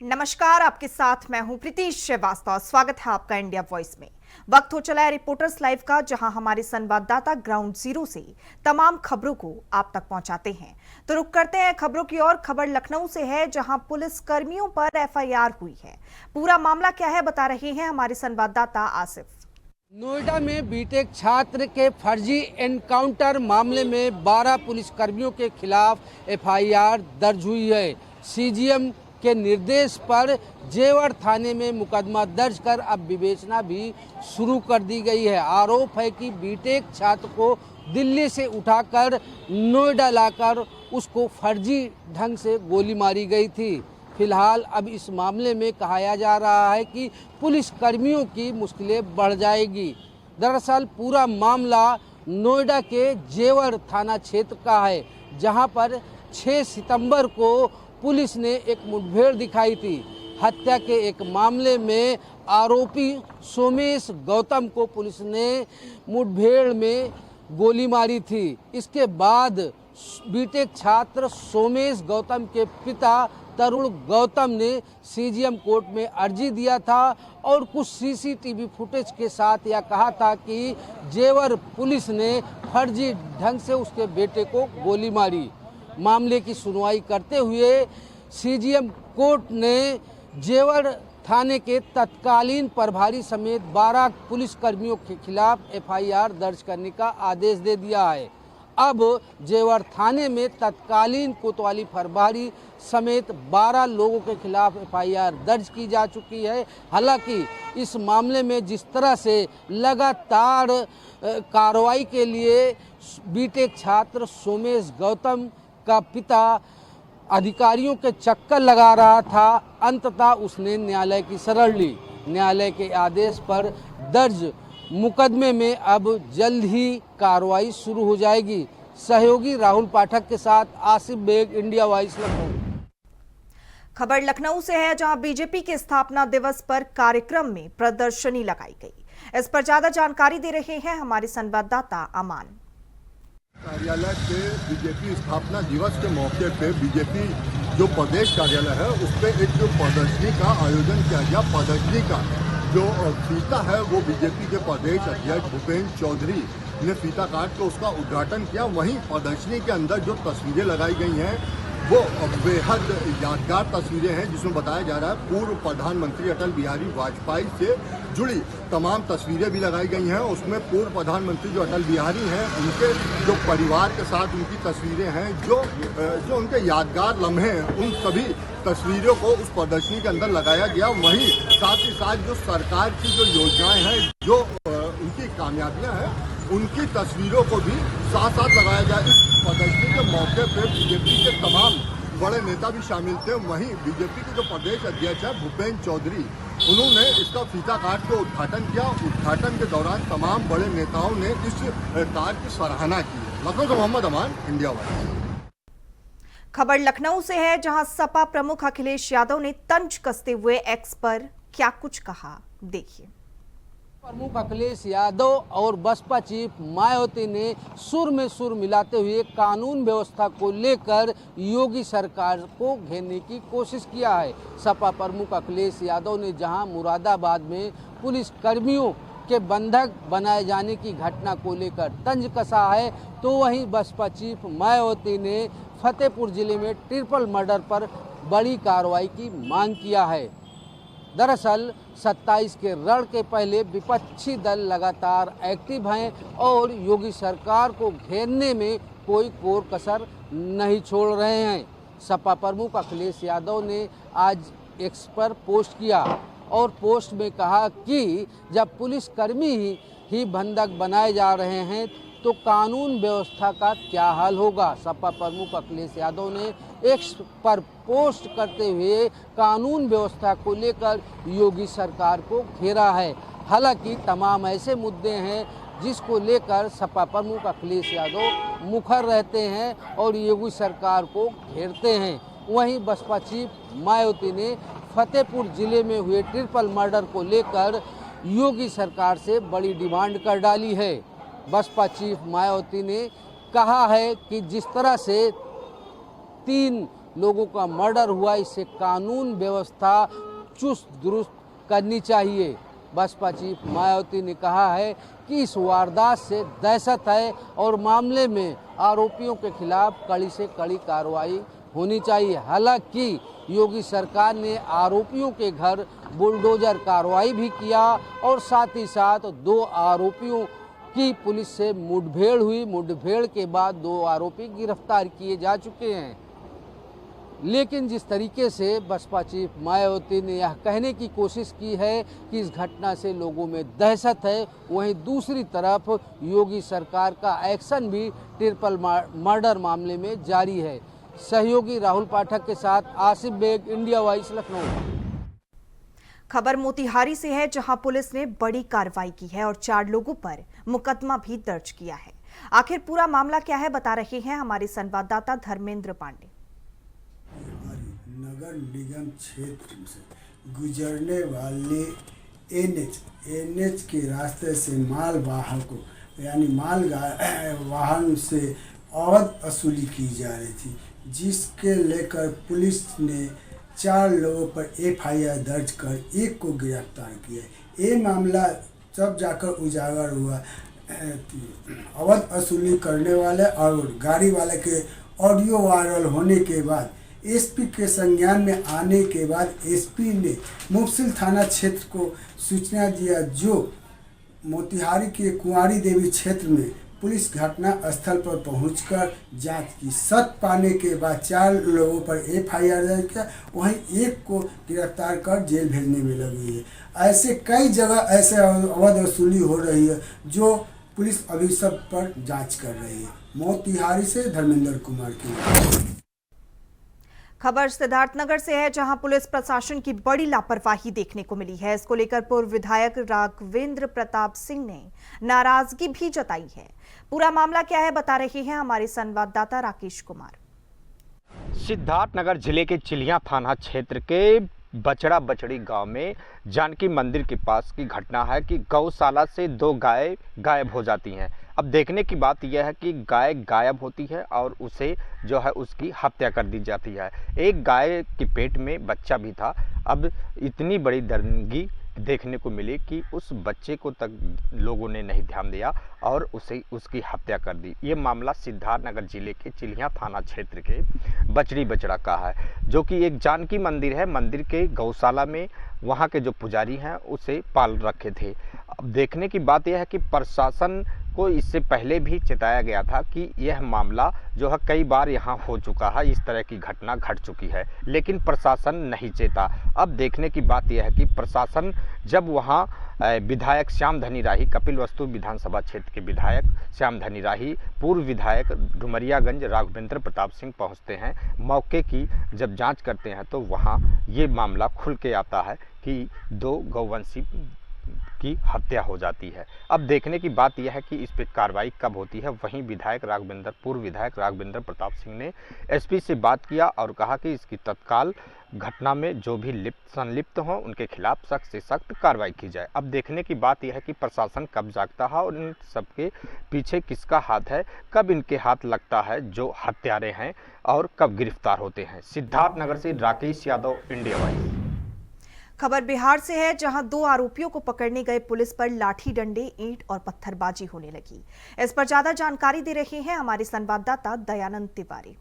नमस्कार, आपके साथ मैं हूं प्रीति श्रीवास्तव। स्वागत है आपका इंडिया वॉइस में। वक्त हो चला है रिपोर्टर्स लाइव का, जहां हमारे संवाददाता ग्राउंड जीरो से तमाम खबरों को आप तक पहुंचाते हैं। तो रुक करते हैं खबरों की ओर। खबर लखनऊ से है, जहां पुलिस कर्मियों पर एफआईआर हुई है। पूरा मामला क्या है बता रहे हैं हमारे संवाददाता आसिफ। नोएडा में बीटेक छात्र के फर्जी एनकाउंटर मामले में 12 पुलिसकर्मियों के खिलाफ एफआईआर दर्ज हुई है। सीजीएम के निर्देश पर जेवर थाने में मुकदमा दर्ज कर अब विवेचना भी शुरू कर दी गई है। आरोप है कि बीटेक छात्र को दिल्ली से उठाकर नोएडा लाकर उसको फर्जी ढंग से गोली मारी गई थी। फिलहाल अब इस मामले में कहा जा रहा है कि पुलिसकर्मियों की मुश्किलें बढ़ जाएगी। दरअसल पूरा मामला नोएडा के जेवर थाना क्षेत्र का है, जहां पर 6 सितंबर को पुलिस ने एक मुठभेड़ दिखाई थी। हत्या के एक मामले में आरोपी सोमेश गौतम को पुलिस ने मुठभेड़ में गोली मारी थी। इसके बाद बीटेक छात्र सोमेश गौतम के पिता तरुण गौतम ने सीजीएम कोर्ट में अर्जी दिया था और कुछ सीसीटीवी फुटेज के साथ यह कहा था कि जेवर पुलिस ने फर्जी ढंग से उसके बेटे को गोली मारी। मामले की सुनवाई करते हुए सीजीएम कोर्ट ने जेवर थाने के तत्कालीन प्रभारी समेत 12 पुलिसकर्मियों के खिलाफ एफआईआर दर्ज करने का आदेश दे दिया है। अब जेवर थाने में तत्कालीन कोतवाली प्रभारी समेत 12 लोगों के खिलाफ एफआईआर दर्ज की जा चुकी है। हालांकि इस मामले में जिस तरह से लगातार कार्रवाई के लिए बीटेक छात्र सोमेश गौतम का पिता अधिकारियों के चक्कर लगा रहा था, अंततः उसने न्यायालय की शरण ली। न्यायालय के आदेश पर दर्ज मुकदमे में अब जल्द ही कार्रवाई शुरू हो जाएगी। सहयोगी राहुल पाठक के साथ आसिफ बेग, इंडिया वॉइस लखनऊ। खबर लखनऊ से है, जहां बीजेपी के स्थापना दिवस पर कार्यक्रम में प्रदर्शनी लगाई गई। इस पर ज्यादा जानकारी दे रहे हैं हमारे संवाददाता अमान। कार्यालय के बीजेपी स्थापना दिवस के मौके पे बीजेपी जो प्रदेश कार्यालय है उस पर एक जो प्रदर्शनी का आयोजन किया गया। प्रदर्शनी का जो फीता है वो बीजेपी के प्रदेश अध्यक्ष भूपेंद्र चौधरी ने फीता काट के उसका उद्घाटन किया। वहीं प्रदर्शनी के अंदर जो तस्वीरें लगाई गई हैं वो बेहद यादगार तस्वीरें हैं, जिसमें बताया जा रहा है पूर्व प्रधानमंत्री अटल बिहारी वाजपेयी से जुड़ी तमाम तस्वीरें भी लगाई गई हैं। उसमें पूर्व प्रधानमंत्री जो अटल बिहारी हैं उनके जो परिवार के साथ उनकी तस्वीरें हैं, जो उनके यादगार लम्हे हैं, उन सभी तस्वीरों को उस प्रदर्शनी के अंदर लगाया गया। वहीं साथ ही साथ जो सरकार की जो योजनाएं हैं, जो उनकी कामयाबियां हैं, उनकी तस्वीरों को भी साथ साथ लगाया गया। इस प्रदर्शनी के मौके पर बीजेपी के तमाम बड़े नेता भी शामिल थे। वहीं बीजेपी के जो प्रदेश अध्यक्ष है भूपेंद्र चौधरी, उन्होंने इसका फीता काट के उद्घाटन किया। उद्घाटन के दौरान तमाम बड़े नेताओं ने इस कार्य की सराहना की। लखनऊ से मोहम्मद अमान, इंडिया वॉइस। खबर लखनऊ से है, जहां सपा प्रमुख अखिलेश यादव ने तंज कसते हुए एक्स पर क्या कुछ कहा, देखिए। प्रमुख अखिलेश यादव और बसपा चीफ मायावती ने सुर में सुर मिलाते हुए कानून व्यवस्था को लेकर योगी सरकार को घेरने की कोशिश किया है। सपा प्रमुख अखिलेश यादव ने जहां मुरादाबाद में पुलिस कर्मियों के बंधक बनाए जाने की घटना को लेकर तंज कसा है, तो वहीं बसपा चीफ मायावती ने फतेहपुर जिले में ट्रिपल मर्डर पर बड़ी कार्रवाई की मांग किया है। दरअसल 27 के रण के पहले विपक्षी दल लगातार एक्टिव हैं और योगी सरकार को घेरने में कोई कोर कसर नहीं छोड़ रहे हैं। सपा प्रमुख अखिलेश यादव ने आज एक्स पर पोस्ट किया और पोस्ट में कहा कि जब पुलिसकर्मी ही बंधक बनाए जा रहे हैं तो कानून व्यवस्था का क्या हाल होगा। सपा प्रमुख अखिलेश यादव ने एक्स पर पोस्ट करते हुए कानून व्यवस्था को लेकर योगी सरकार को घेरा है। हालांकि तमाम ऐसे मुद्दे हैं जिसको लेकर सपा प्रमुख अखिलेश यादव मुखर रहते हैं और योगी सरकार को घेरते हैं। वहीं बसपा चीफ मायावती ने फतेहपुर जिले में हुए ट्रिपल मर्डर को लेकर योगी सरकार से बड़ी डिमांड कर डाली है। बसपा चीफ मायावती ने कहा है कि जिस तरह से 3 लोगों का मर्डर हुआ, इससे कानून व्यवस्था चुस्त दुरुस्त करनी चाहिए। बसपा चीफ मायावती ने कहा है कि इस वारदात से दहशत है और मामले में आरोपियों के खिलाफ कड़ी से कड़ी कार्रवाई होनी चाहिए। हालांकि योगी सरकार ने आरोपियों के घर बुलडोजर कार्रवाई भी किया और साथ ही साथ 2 आरोपियों की पुलिस से मुठभेड़ हुई। मुठभेड़ के बाद 2 आरोपी गिरफ्तार किए जा चुके हैं। लेकिन जिस तरीके से बसपा चीफ मायावती ने यह कहने की कोशिश की है कि इस घटना से लोगों में दहशत है, वहीं दूसरी तरफ योगी सरकार का एक्शन भी ट्रिपल मर्डर मामले में जारी है। सहयोगी राहुल पाठक के साथ आसिफ बेग, इंडिया वॉइस, लखनऊ। खबर मोतिहारी से है, जहां पुलिस ने बड़ी कार्रवाई की है और 4 लोगों पर मुकदमा भी दर्ज किया है। आखिर पूरा मामला क्या है, बता रहे हैं हमारे संवाददाता धर्मेंद्र पांडे। नगर निगम क्षेत्र से गुजरने वाले एनएच के रास्ते से माल वाहकों यानी वाहन से अवैध वसूली की जा रही थी, जिसके लेकर पुलिस ने 4 लोगों पर एफआईआर दर्ज कर एक को गिरफ्तार किया। ये मामला तब जाकर उजागर हुआ अवैध वसूली करने वाले और गाड़ी वाले के ऑडियो वायरल होने के बाद एसपी के संज्ञान में आने के बाद एसपी ने मुफस्सिल थाना क्षेत्र को सूचना दिया, जो मोतिहारी के कुंवारी देवी क्षेत्र में पुलिस घटना स्थल पर पहुंचकर जांच की। सत्य पाने के बाद 4 लोगों पर एफआईआर दर्ज किया, वहीं एक को गिरफ्तार कर जेल भेजने में लगी है। ऐसे कई जगह ऐसे अवैध वसूली हो रही है, जो पुलिस अभी सब पर जांच कर रही है। मोतिहारी से धर्मेंद्र कुमार की खबर सिद्धार्थनगर से है, जहां पुलिस प्रशासन की बड़ी लापरवाही देखने को मिली है। इसको लेकर पूर्व विधायक राघवेंद्र प्रताप सिंह ने नाराजगी भी जताई है। पूरा मामला क्या है, बता रहे हैं हमारे संवाददाता राकेश कुमार। सिद्धार्थनगर जिले के चिलिया थाना क्षेत्र के बचड़ा बचड़ी गांव में जानकी मंदिर के पास की घटना है कि गौशाला से 2 गाय गायब हो जाती हैं। अब देखने की बात यह है कि गाय गायब होती है और उसे जो है उसकी हत्या कर दी जाती है। एक गाय के पेट में बच्चा भी था। अब इतनी बड़ी दरिंदगी देखने को मिली कि उस बच्चे को तक लोगों ने नहीं ध्यान दिया और उसे उसकी हत्या कर दी। ये मामला सिद्धार्थनगर जिले के चिलिया थाना क्षेत्र के बचड़ी बचड़ा का है, जो कि एक जानकी मंदिर है। मंदिर के गौशाला में वहाँ के जो पुजारी हैं उसे पाल रखे थे। अब देखने की बात यह है कि प्रशासन को इससे पहले भी चेताया गया था कि यह मामला जो है कई बार यहाँ हो चुका है, इस तरह की घटना घट चुकी है, लेकिन प्रशासन नहीं चेता। अब देखने की बात यह है कि प्रशासन जब वहाँ विधायक श्याम धनी राही, कपिलवस्तु विधानसभा क्षेत्र के विधायक श्याम धनी राही, पूर्व विधायक डुमरियागंज राघवेंद्र प्रताप सिंह पहुँचते हैं, मौके की जब जाँच करते हैं तो वहाँ ये मामला खुल के आता है कि 2 गौवंशी की हत्या हो जाती है। अब देखने की बात यह है कि इस पर कार्रवाई कब होती है। वहीं पूर्व विधायक राघवेंद्र प्रताप सिंह ने एसपी से बात किया और कहा कि इसकी तत्काल घटना में जो भी संलिप्त हों उनके खिलाफ सख्त से सख्त कार्रवाई की जाए। अब देखने की बात यह है कि प्रशासन कब जागता है और इन सबके पीछे किसका हाथ है, कब इनके हाथ लगता है जो हत्यारे हैं और कब गिरफ्तार होते हैं। सिद्धार्थनगर से राकेश यादव, इंडिया वॉइस। खबर बिहार से है, जहां 2 आरोपियों को पकड़ने गए पुलिस पर लाठी डंडे, ईंट और पत्थरबाजी होने लगी। इस पर ज्यादा जानकारी दे रहे हैं हमारे संवाददाता दयानंद तिवारी।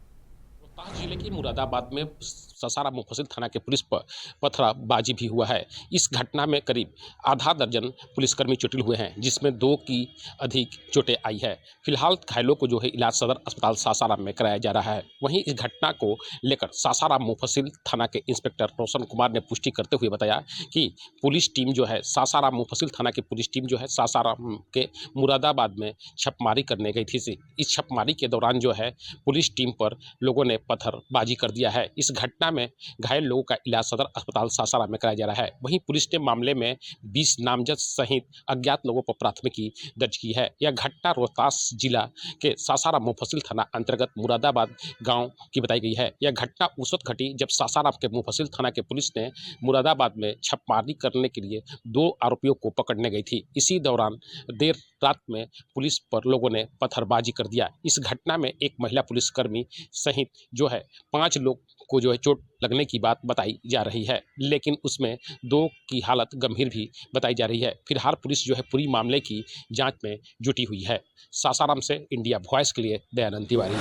रोहतास जिले की मुरादाबाद में ससारा मुफस्सिल थाना के पुलिस पर पथराबाजी भी हुआ है। इस घटना में करीब आधा दर्जन पुलिसकर्मी चोटिल हुए हैं, जिसमें 2 की अधिक चोटें आई है। फिलहाल घायलों को जो है इलाज सदर अस्पताल सासाराम में कराया जा रहा है। वहीं इस घटना को लेकर सासाराम मुफस्सिल थाना के इंस्पेक्टर रोशन कुमार ने पुष्टि करते हुए बताया कि पुलिस टीम जो है सासाराम मुफस्सिल थाना की पुलिस टीम जो है सासाराम के मुरादाबाद में छापेमारी करने गई थी। इस छापेमारी के दौरान जो है पुलिस टीम पर लोगों ने पत्थरबाजी कर दिया है। इस घटना में घायल लोगों का इलाज सदर अस्पताल सासाराम में कराया जा रहा है। वहीं पुलिस ने मामले में 20 नामजद सहित अज्ञात लोगों पर प्राथमिकी दर्ज की है। यह घटना रोहतास जिला के सासाराम मुफस्सिल थाना अंतर्गत मुरादाबाद गांव की बताई गई है। यह घटना उस वक्त घटी जब सासाराम के मुफस्सिल थाना के पुलिस ने मुरादाबाद में छापेमारी करने के लिए 2 आरोपियों को पकड़ने गई थी। इसी दौरान देर रात में पुलिस पर लोगों ने पत्थरबाजी कर दिया। इस घटना में एक महिला पुलिसकर्मी सहित जो है 5 लोग को जो है चोट लगने की बात बताई जा रही है, लेकिन उसमें 2 की हालत गंभीर भी बताई जा रही है। फिलहाल पुलिस जो है पूरी मामले की जांच में जुटी हुई है। सासाराम से इंडिया वॉइस के लिए दयानंद तिवारी।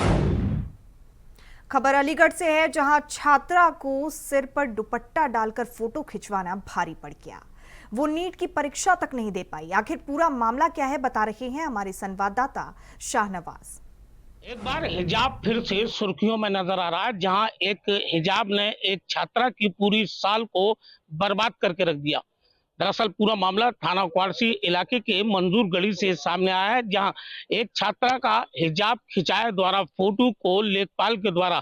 खबर अलीगढ़ से है, जहां छात्रा को सिर पर दुपट्टा डालकर फोटो खिंचवाना भारी पड़ गया। वो नीट की परीक्षा तक नहीं दे पाई। आखिर पूरा मामला क्या है, बता रहे हैं हमारे संवाददाता शाहनवाज। एक बार हिजाब फिर से सुर्खियों में नजर आ रहा है, जहां एक हिजाब ने एक छात्रा की पूरी साल को बर्बाद करके रख दिया। दरअसल पूरा मामला थाना क्वारसी इलाके के मंजूर गली से सामने आया है, जहां एक छात्रा का हिजाब खिंचाए द्वारा फोटो को लेखपाल के द्वारा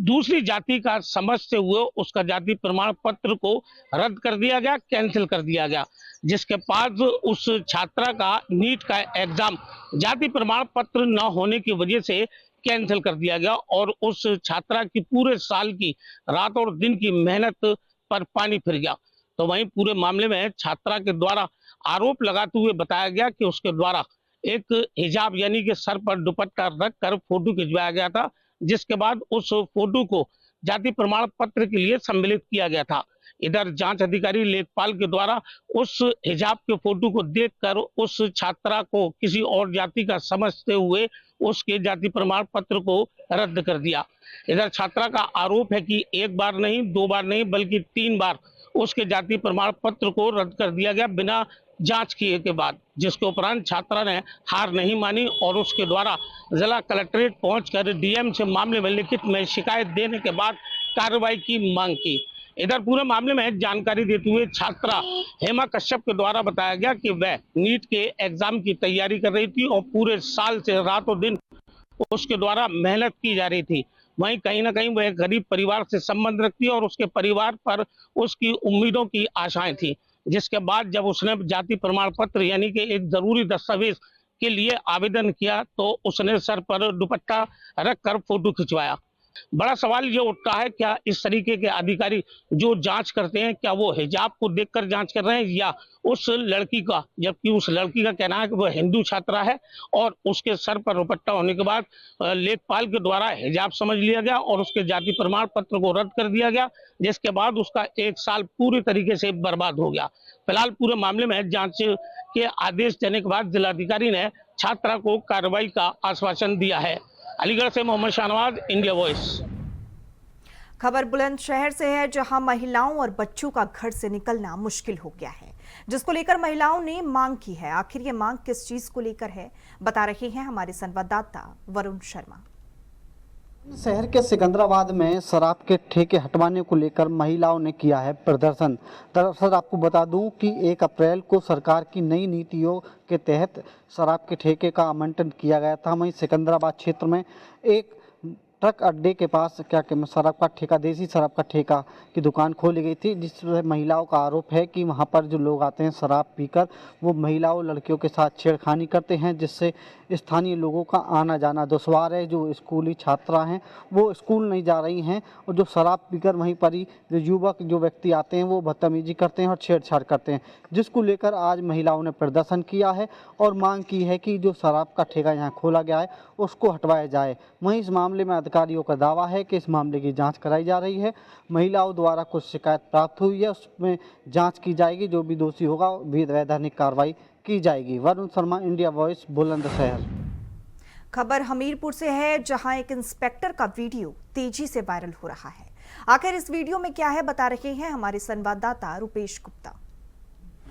दूसरी जाति का समझते हुए उसका जाति प्रमाण पत्र को रद्द कर दिया गया, कैंसिल कर दिया गया, जिसके बाद उस छात्रा का नीट का एग्जाम जाति प्रमाण पत्र न होने की वजह से कैंसिल कर दिया गया और उस छात्रा की पूरे साल की रात और दिन की मेहनत पर पानी फिर गया। तो वहीं पूरे मामले में छात्रा के द्वारा आरोप लगाते हुए बताया गया कि उसके द्वारा एक हिजाब यानी कि सर पर दुपट्टा रख कर फोटो खिंचवाया गया था, जिसके बाद उस फोटो को जाति प्रमाण पत्र के लिए सम्मिलित किया गया था। इधर जांच अधिकारी लेखपाल के द्वारा उस हिजाब के फोटो को देखकर उस छात्रा को किसी और जाति का समझते हुए उसके जाति प्रमाण पत्र को रद्द कर दिया। इधर छात्रा का आरोप है कि एक बार नहीं, 2 बार नहीं, बल्कि 3 बार उसके जाति प्रमाण पत्र को रद्द कर दिया गया बिना जांच किए के बाद, जिसके उपरांत छात्रा ने हार नहीं मानी और उसके द्वारा जिला कलेक्ट्रेट पहुंचकर डीएम से मामले में लिखित में शिकायत देने के बाद कार्रवाई की मांग की। इधर पूरे मामले में जानकारी देते हुए छात्रा हेमा कश्यप के द्वारा बताया गया कि वह नीट के एग्जाम की तैयारी कर रही थी और पूरे साल से रातों दिन उसके द्वारा मेहनत की जा रही थी। वहीं कहीं ना कहीं वह गरीब परिवार से संबंध रखती है और उसके परिवार पर उसकी उम्मीदों की आशाएं थी, जिसके बाद जब उसने जाति प्रमाण पत्र यानी कि एक जरूरी दस्तावेज के लिए आवेदन किया तो उसने सर पर दुपट्टा रखकर फोटो खिंचवाया। बड़ा सवाल ये उठता है, क्या इस तरीके के अधिकारी जो जांच करते हैं, क्या वो हिजाब को देखकर जांच कर रहे हैं या उस लड़की का, जबकि उस लड़की का कहना है कि वह हिंदू छात्रा है और उसके सर पर दुपट्टा होने के बाद लेखपाल के द्वारा हिजाब समझ लिया गया और उसके जाति प्रमाण पत्र को रद्द कर दिया गया, जिसके बाद उसका 1 साल पूरी तरीके से बर्बाद हो गया। फिलहाल पूरे मामले में जांच के आदेश देने के बाद जिलाधिकारी ने छात्रा को कार्रवाई का आश्वासन दिया है। अलीगढ़ से मोहम्मद शाहनवाज, इंडिया वॉइस। खबर बुलंदशहर से है, जहां महिलाओं और बच्चों का घर से निकलना मुश्किल हो गया है, जिसको लेकर महिलाओं ने मांग की है। आखिर ये मांग किस चीज को लेकर है, बता रहे हैं हमारे संवाददाता वरुण शर्मा। शहर के सिकंदराबाद में शराब के ठेके हटवाने को लेकर महिलाओं ने किया है प्रदर्शन। दरअसल आपको बता दूं कि 1 अप्रैल को सरकार की नई नीतियों के तहत शराब के ठेके का आवंटन किया गया था। वहीं सिकंदराबाद क्षेत्र में एक ट्रक अड्डे के पास शराब का ठेका, देसी शराब का ठेका की दुकान खोली गई थी, जिसमें महिलाओं का आरोप है कि वहां पर जो लोग आते हैं शराब पीकर वो महिलाओं लड़कियों के साथ छेड़खानी करते हैं, जिससे स्थानीय लोगों का आना जाना दुश्वार है। जो स्कूली छात्रा हैं वो स्कूल नहीं जा रही हैं और जो शराब पीकर वहीं पर ही जो युवक जो व्यक्ति आते हैं वो बदतमीजी करते हैं और छेड़छाड़ करते हैं, जिसको लेकर आज महिलाओं ने प्रदर्शन किया है और मांग की है कि जो शराब का ठेका यहाँ खोला गया है उसको हटवाया जाए। वहीं इस मामले में अधिकारियों का दावा है कि इस मामले की जांच कराई जा रही है। महिलाओं द्वारा कुछ शिकायत प्राप्त हुई है, उसमें जांच की जाएगी, जो भी दोषी होगा वैधानिक कार्रवाई की जाएगी। Varun Sharma, India voice, Bulandshahr. खबर हमीरपुर से है, जहां एक इंस्पेक्टर का वीडियो तेजी से वायरल हो रहा है। आखिर इस वीडियो में क्या है, बता रहे हैं हमारे संवाददाता रुपेश गुप्ता।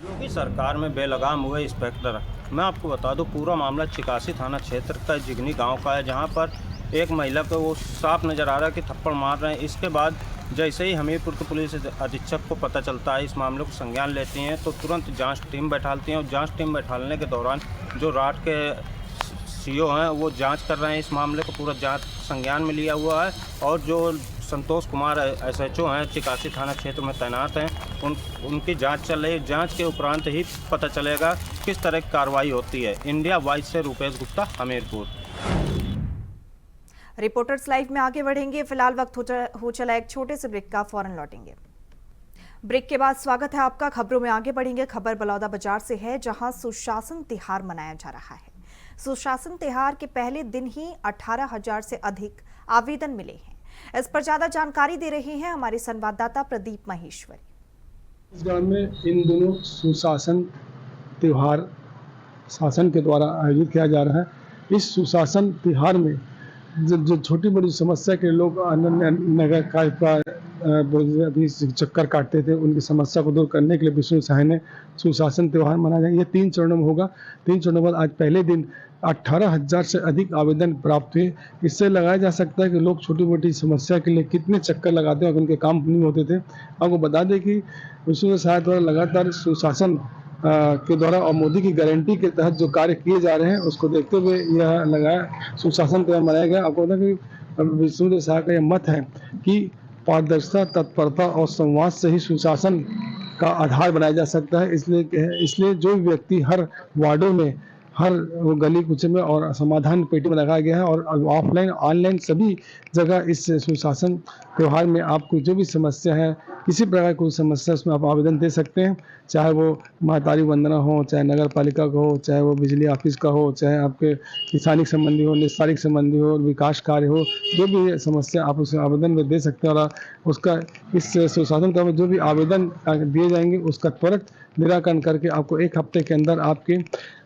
योगी सरकार में बेलगाम हुए इंस्पेक्टर। मैं आपको बता दूं, पूरा मामला चिकासी थाना क्षेत्र का जिगनी गांव का है, जहां पर एक महिला को वो साफ नज़र आ रहा है कि थप्पड़ मार रहे हैं। इसके बाद जैसे ही हमीरपुर के पुलिस अधीक्षक को पता चलता है, इस मामले को संज्ञान लेती हैं, तो तुरंत जांच टीम बैठालती हैं और जांच टीम बैठाने के दौरान जो राट के सीओ हैं वो जांच कर रहे हैं। इस मामले को पूरा जांच संज्ञान में लिया हुआ है और जो संतोष कुमार SHO हैं, चिकासी थाना क्षेत्र में तैनात हैं, उनकी जांच चल रही है। जांच के उपरांत ही पता चलेगा किस तरह की कार्रवाई होती है। इंडिया वॉइस से रुपेश गुप्ता, हमीरपुर। रिपोर्टर्स लाइव में आगे बढ़ेंगे। फिलहाल वक्त हो चला एक छोटे से ब्रेक का, फौरन लौटेंगे। ब्रेक के बाद स्वागत है आपका। खबरों में आगे बढ़ेंगे। खबर बलौदा बाजार से है, जहां सुशासन तिहार मनाया जा रहा है। सुशासन तिहार के पहले दिन ही 18,000 से अधिक आवेदन मिले हैं। इस पर ज्यादा जानकारी दे रहे हैं हमारे संवाददाता प्रदीप महेश्वरी। इस गांव में इन दिनों सुशासन त्योहार शासन के द्वारा आयोजित किया जा रहा है। इस सुशासन त्योहार में जो छोटी बड़ी समस्या के लोग नगर पालिका अभी चक्कर काटते थे, उनकी समस्या को दूर करने के लिए विष्णु सहाय ने सुशासन त्योहार मनाया जाएगा। ये 3 चरणों में होगा। 3 चरणों में आज पहले दिन 18,000 से अधिक आवेदन प्राप्त हुए। इससे लगाया जा सकता है कि लोग छोटी मोटी समस्या के लिए कितने चक्कर लगाते हैं और उनके काम नहीं होते थे। आपको बता दें कि विष्णु सहाय द्वारा लगातार सुशासन के द्वारा और मोदी की गारंटी के तहत जो कार्य किए जा रहे हैं उसको देखते हुए यह लगाया सुशासन त्योहार मनाया गया। आपको पता है कि विष्णु सहाय का यह मत है कि पारदर्शिता, तत्परता और संवाद से ही सुशासन का आधार बनाया जा सकता है। इसलिए जो व्यक्ति हर वार्डों में, हर गली कुचे में और समाधान पेटी में लगाया गया है और ऑफलाइन ऑनलाइन सभी जगह इस सुशासन त्योहार में आपको जो भी समस्या है, किसी प्रकार कोई समस्या उसमें आप आवेदन दे सकते हैं, चाहे वो महतारी वंदना हो, चाहे नगर पालिका का हो, चाहे वो बिजली ऑफिस का हो, चाहे आपके किसानी संबंधी हो, निस्तारिक संबंधी हो, विकास कार्य हो, जो भी समस्या आप उसे आवेदन में दे सकते हैं। और उसका इस सुशासन त्योहार में जो भी आवेदन दिए जाएंगे उसका त्वरित निराकरण करके आपको 1 हफ्ते के अंदर आपके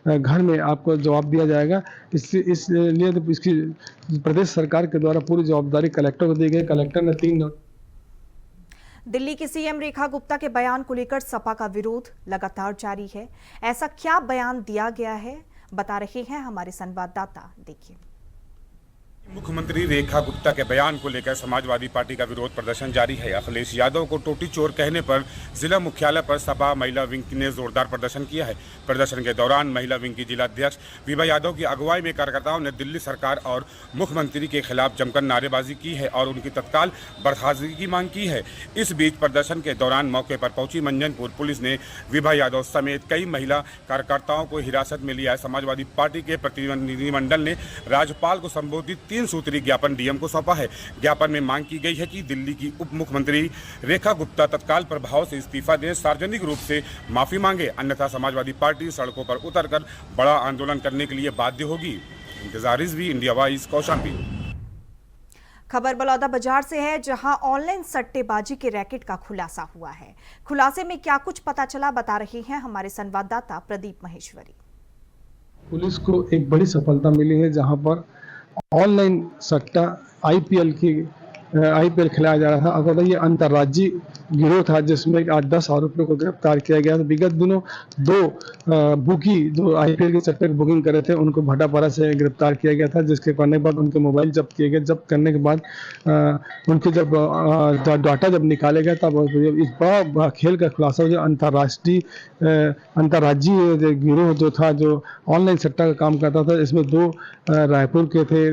घर में आपको जवाब दिया जाएगा। इसलिए तो इसकी प्रदेश सरकार के द्वारा पूरी जवाबदारी कलेक्टर को दी गई। कलेक्टर ने 3 दिल्ली की सीएम रेखा गुप्ता के बयान को लेकर सपा का विरोध लगातार जारी है। ऐसा क्या बयान दिया गया है, बता रहे हैं हमारे संवाददाता। देखिए। मुख्यमंत्री रेखा गुप्ता के बयान को लेकर समाजवादी पार्टी का विरोध प्रदर्शन जारी है। अखिलेश यादव को टोटी चोर कहने पर जिला मुख्यालय पर सपा महिला विंग ने जोरदार प्रदर्शन किया है। प्रदर्शन के दौरान महिला विंग की जिलाध्यक्ष विभा यादव की अगुवाई में कार्यकर्ताओं ने दिल्ली सरकार और मुख्यमंत्री के खिलाफ जमकर नारेबाजी की है और उनकी तत्काल बर्खास्तगी की मांग की है। इस बीच प्रदर्शन के दौरान मौके पर पहुंची मंजनपुर पुलिस ने विभा यादव समेत कई महिला कार्यकर्ताओं को हिरासत में लिया है। समाजवादी पार्टी के प्रतिनिधिमंडल ने राज्यपाल को संबोधित 3 सूत्री ज्ञापन डीएम को सौंपा है। ज्ञापन में मांग की गई है कि दिल्ली की उप मुख्यमंत्री रेखा गुप्ता तत्काल प्रभाव से इस्तीफा दें, सार्वजनिक रूप से माफी मांगे, अन्यथा समाजवादी पार्टी सड़कों पर उतरकर बड़ा आंदोलन करने के लिए बाध्य होगी। इंतजार रिजवी, इंडिया वॉइस, कौशाम्बी। खबर बलौदा बाजार से है, जहां ऑनलाइन सट्टेबाजी के रैकेट का खुलासा हुआ है। खुलासे में क्या कुछ पता चला, बता रहे हैं हमारे संवाददाता प्रदीप महेश्वरी। पुलिस को एक बड़ी सफलता मिली है, जहां पर ऑनलाइन सट्टा आईपीएल खिलाया जा रहा था। अगर ये अंतर्राज्यीय गिरोह था जिसमें 8-10 आरोपियों को गिरफ्तार किया गया। तो विगत दिनों 2 बुकी जो आईपीएल के सट्टे की बुकिंग करे थे उनको भाटापारा से गिरफ्तार किया गया था, जिसके करने के बाद उनके मोबाइल जब्त किए गए। जब्त करने के बाद उनके जब डाटा जब निकाले गया तब इस बड़ा खेल का खुलासा हो। जो अंतर्राज्यीय गिरोह जो था, जो ऑनलाइन सट्टा का काम करता था, इसमें 2 रायपुर के थे,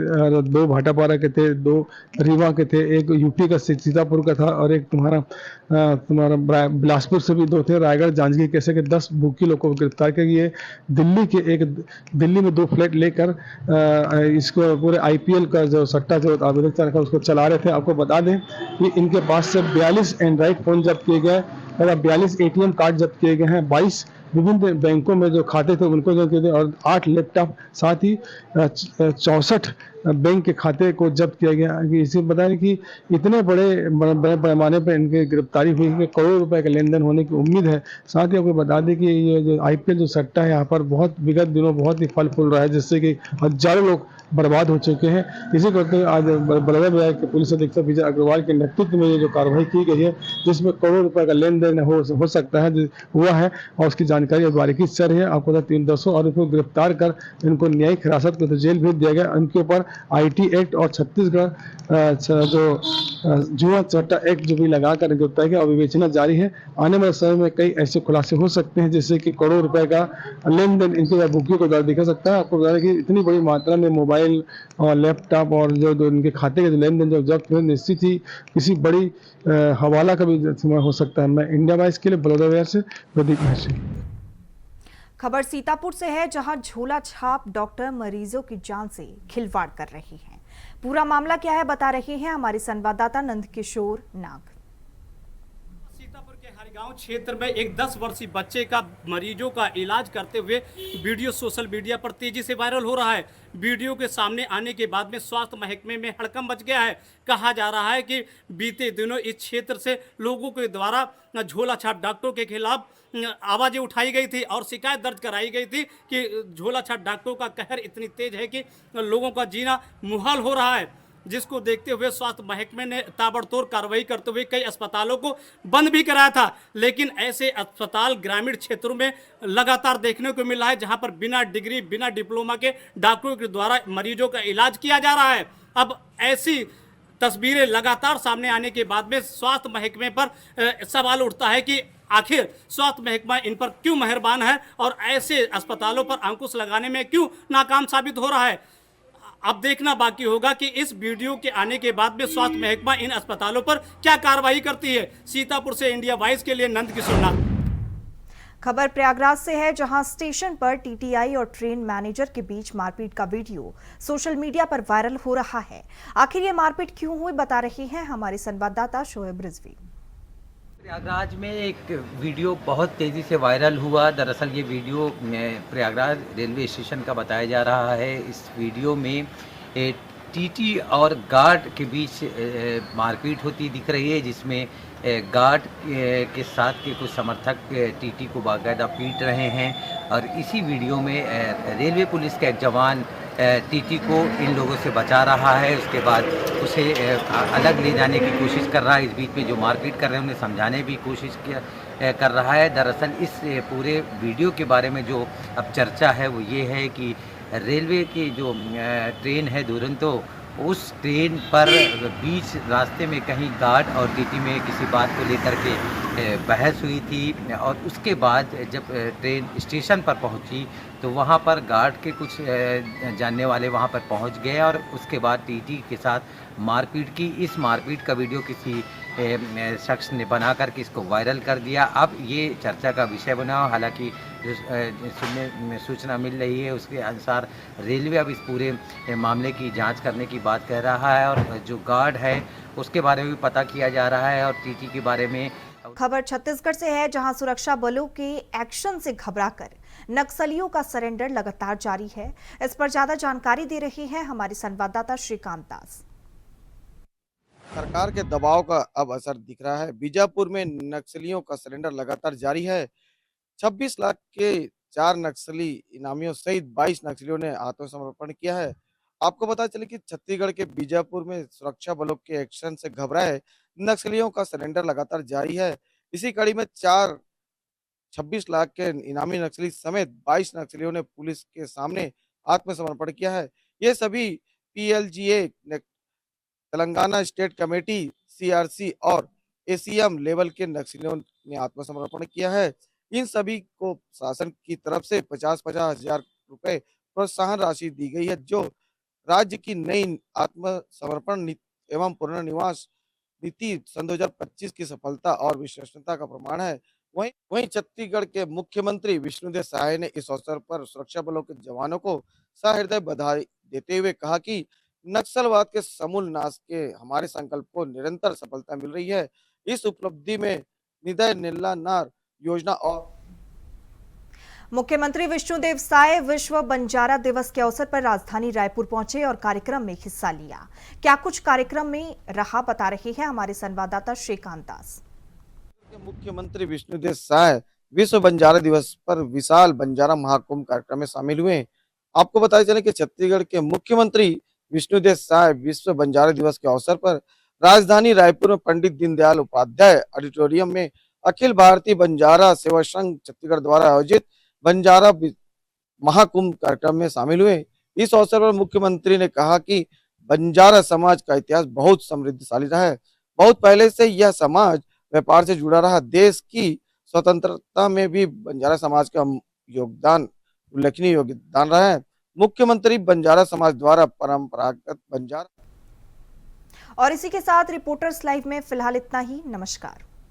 2 भाटापारा के थे, 2 रीवा के थे, एक यूपी का सीतापुर का था और एक तुम्हारा बिलासपुर से भी 2 थे। रायगढ़ जांजगीर कैसे के 10 बुकी लोगों को गिरफ्तार किया गया। दिल्ली में 2 फ्लैट लेकर इसको पूरे आईपीएल का जो सट्टा जो आवेदक रखा उसको चला रहे थे। आपको बता दें कि इनके पास से 42 एंड्रॉइड फोन जब्त किए गए और 42 एटीएम कार्ड जब्त किए गए हैं। 22 विभिन्न बैंकों में जो खाते थे उनको जब्त किए थे और 8 लैपटॉप, साथ ही 64 बैंक के खाते को जब्त किया गया। इसे बता दें कि इतने बड़े पैमाने पर इनकी गिरफ्तारी हुई है, करोड़ों रुपए का लेन देन होने की उम्मीद है। साथ ही आपको बता दें कि ये जो आईपीएल जो सट्टा है यहाँ पर बहुत विगत दिनों बहुत ही फल फूल रहा है, जिससे कि हजारों लोग बर्बाद हो चुके हैं। इसी करते हुए आज बलौदा बाजार के पुलिस अधीक्षक विजय अग्रवाल के नेतृत्व में ये जो कार्रवाई की गई है, जिसमें करोड़ों रुपए का लेन देन हो सकता है, हुआ है और उसकी जानकारी बारीकी से रही है। आपको 300 आरोपियों को गिरफ्तार कर इनको न्यायिक हिरासत को तो जेल भेज दिया गया। उनके ऊपर आईटी एक्ट और छत्तीसगढ़ जो जुआ सट्टा एक्ट जो भी लगाकर गिरफ्तार किया और विवेचना जारी है। आने वाले समय में कई ऐसे खुलासे हो सकते हैं जिससे कि करोड़ों रुपए का लेन देन इनके बुकियों को दिखा सकता है। आपको बता दें कि इतनी बड़ी मात्रा में मोबाइल और लैपटॉप और जो इनके खाते के लेन देन जो जब्त हुए, निश्चित ही किसी बड़ी हवाला का भी हो सकता है। मैं इंडिया वॉइस के लिए बलौदा बाजार से प्रदीप महेश्वरी। खबर सीतापुर से है, जहां झोला छाप डॉक्टर मरीजों की जान से खिलवाड़ कर रही हैं। पूरा मामला क्या है, बता रहे हैं हमारे संवाददाता नंदकिशोर नाग। सीतापुर के गांव क्षेत्र में एक 10 वर्षीय बच्चे का मरीजों का इलाज करते हुए वीडियो सोशल मीडिया पर तेजी से वायरल हो रहा है। वीडियो के सामने आने के बाद में स्वास्थ्य महकमे में हड़कंप मच गया है। कहा जा रहा है कि बीते दिनों इस क्षेत्र से लोगों के द्वारा झोला छाप डॉक्टरों के खिलाफ आवाजें उठाई गई थी और शिकायत दर्ज कराई गई थी कि झोला छाप डॉक्टरों का कहर इतनी तेज है कि लोगों का जीना मुहाल हो रहा है, जिसको देखते हुए स्वास्थ्य महकमे ने ताबड़तोड़ कार्रवाई करते हुए कई अस्पतालों को बंद भी कराया था। लेकिन ऐसे अस्पताल ग्रामीण क्षेत्रों में लगातार देखने को मिला है, जहां पर बिना डिग्री बिना डिप्लोमा के डॉक्टरों के द्वारा मरीजों का इलाज किया जा रहा है। अब ऐसी तस्वीरें लगातार सामने आने के बाद में स्वास्थ्य महकमे पर सवाल उठता है कि आखिर स्वास्थ्य महकमा इन पर क्यों मेहरबान है और ऐसे अस्पतालों पर अंकुश लगाने में क्यों नाकाम साबित हो रहा है। अब देखना बाकी होगा कि इस वीडियो के आने के बाद में स्वास्थ्य महकमा इन अस्पतालों पर क्या कार्रवाई करती है। सीतापुर से इंडिया वॉइस के लिए नंद किशोर नाथ। खबर प्रयागराज से है, जहां स्टेशन पर टीटीआई और ट्रेन मैनेजर के बीच मारपीट का वीडियो सोशल मीडिया पर वायरल हो रहा है। आखिर ये मारपीट क्यों हुई, बता रहे हैं हमारे संवाददाता शोएब रिजवी। प्रयागराज में एक वीडियो बहुत तेज़ी से वायरल हुआ। दरअसल ये वीडियो प्रयागराज रेलवे स्टेशन का बताया जा रहा है। इस वीडियो में टीटी और गार्ड के बीच मारपीट होती दिख रही है, जिसमें गार्ड के साथ के कुछ समर्थक टीटी को बाकायदा पीट रहे हैं और इसी वीडियो में रेलवे पुलिस का एक जवान टीटी को इन लोगों से बचा रहा है। उसके बाद उसे अलग ले जाने की कोशिश कर रहा है। इस बीच में जो मारपीट कर रहे हैं उन्हें समझाने की कोशिश कर रहा है। दरअसल इस पूरे वीडियो के बारे में जो अब चर्चा है वो ये है कि रेलवे की जो ट्रेन है दुरंतो, उस ट्रेन पर बीच रास्ते में कहीं गार्ड और टीटी में किसी बात को लेकर के बहस हुई थी और उसके बाद जब ट्रेन स्टेशन पर पहुंची तो वहां पर गार्ड के कुछ जानने वाले वहां पर पहुंच गए और उसके बाद टीटी के साथ मारपीट की। इस मारपीट का वीडियो किसी शख्स ने बना करके इसको वायरल कर दिया। अब ये चर्चा का विषय बना। हालांकि जो सुनने में सूचना मिल रही है उसके अनुसार रेलवे अब इस पूरे मामले की जांच करने की बात कह रहा है और जो गार्ड है उसके बारे में भी पता किया जा रहा है और टीटी के बारे में। खबर छत्तीसगढ़ से है, जहां सुरक्षा बलों के एक्शन से घबराकर नक्सलियों का सरेंडर लगातार जारी है। इस पर ज्यादा जानकारी दे रहे हैं हमारे संवाददाता श्रीकांत दास। सरकार के दबाव का अब असर दिख रहा है। बीजापुर में नक्सलियों का सरेंडर लगातार जारी है। 26 लाख के 4 नक्सली इनामियों सहित 22 नक्सलियों ने आत्मसमर्पण किया है। आपको पता चले कि छत्तीसगढ़ के बीजापुर में सुरक्षा बलों के एक्शन से घबराए नक्सलियों का सरेंडर लगातार जारी है। इसी कड़ी में 26 लाख के इनामी नक्सली समेत 22 नक्सलियों ने पुलिस के सामने आत्मसमर्पण किया है। ये सभी PLGA, Telangana state committee, CRC और एसीएम लेवल के नक्सलियों ने आत्मसमर्पण किया है। इन सभी को शासन की तरफ से 50-50 हजार रुपए प्रोत्साहन राशि दी गई है, जो राज्य की नई आत्मसमर्पण नीति एवं पुनर्निवास नीति सन 2025 की सफलता और विश्वसनीयता का प्रमाण है। वहीं छत्तीसगढ़ के मुख्यमंत्री विष्णुदेव साय ने इस अवसर पर सुरक्षा बलों के जवानों को सहृदय बधाई देते हुए कहा कि नक्सलवाद के समूल नाश के हमारे संकल्प को निरंतर सफलता मिल रही है। इस उपलब्धि में निदय नीला नार योजना और मुख्यमंत्री विष्णुदेव साय विश्व बंजारा दिवस के अवसर पर राजधानी रायपुर पहुंचे और कार्यक्रम में हिस्सा लिया। क्या कुछ कार्यक्रम में रहा, बता रहे हैं हमारे संवाददाता श्रीकांत दास। मुख्यमंत्री विष्णुदेव साय विश्व बंजारा दिवस पर विशाल बंजारा महाकुंभ कार्यक्रम में शामिल हुए। आपको बताया चले कि छत्तीसगढ़ के मुख्यमंत्री विष्णुदेव साय विश्व बंजारा दिवस के अवसर पर राजधानी रायपुर में पंडित दीनदयाल उपाध्याय ऑडिटोरियम में अखिल भारतीय बंजारा सेवा संघ छत्तीसगढ़ द्वारा आयोजित बंजारा महाकुंभ कार्यक्रम में शामिल हुए। इस अवसर पर मुख्यमंत्री ने कहा कि बंजारा समाज का इतिहास बहुत समृद्धशाली रहा है। बहुत पहले से यह समाज व्यापार से जुड़ा रहा। देश की स्वतंत्रता में भी बंजारा समाज का योगदान उल्लेखनीय योगदान रहा है। मुख्यमंत्री बंजारा समाज द्वारा परंपरागत बंजारा। और इसी के साथ रिपोर्टर्स लाइव में फिलहाल इतना ही। नमस्कार।